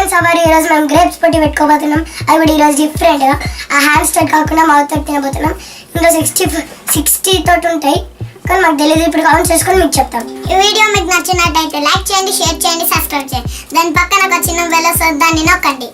Friends hour ఈ రోజు మనం గ్రేప్స్ పొట్టి పెట్టుకోబోతున్నాం. అది కూడా ఈ రోజు డిఫరెంట్ గా ఆ హ్యాండ్ స్టార్ట్ కాకుండా మౌత్ తోటి తినబోతున్నాం. ఇందులో 60 తోటి ఉంటాయి కానీ మాకు తెలియదు. ఇప్పుడు కౌంట్ చేసుకొని మీకు చెప్తాం. ఈ వీడియో మీకు నచ్చినట్టయితే లైక్ చేయండి, షేర్ చేయండి, సబ్స్క్రైబ్ చేయండి. దాని పక్కన ఒక చిన్న బెల్ వస్తుంది, దాన్ని నొక్కండి.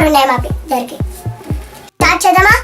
ఉన్నాయి మాకు ఇద్దరికి. స్టార్ట్ చేద్దామా?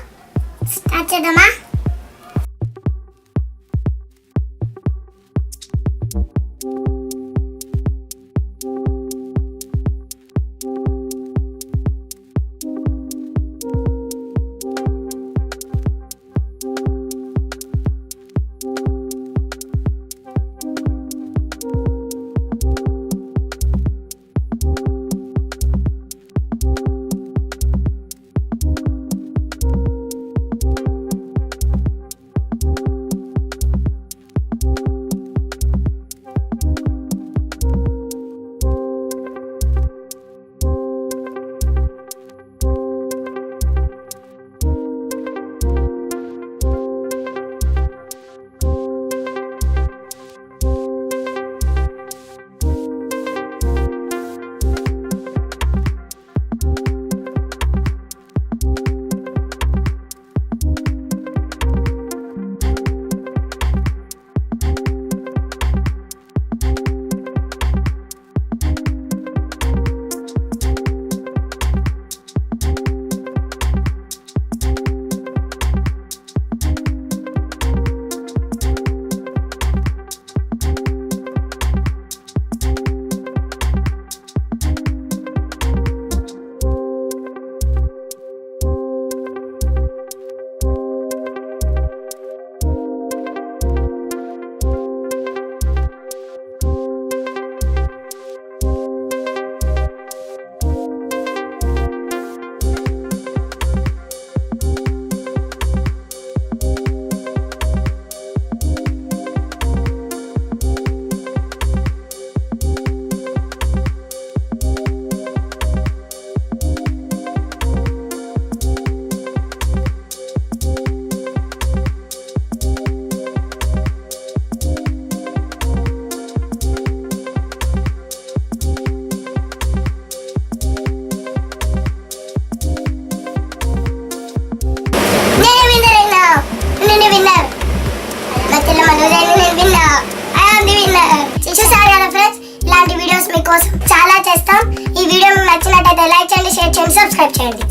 చూసారు కదా ఫ్రెండ్స్, ఇలాంటి వీడియోస్ మీకోసం చాలా చేస్తాం. ఈ వీడియో మీకు నచ్చినట్టయితే లైక్ చేయండి, షేర్ చేయండి, సబ్స్క్రైబ్ చేయండి.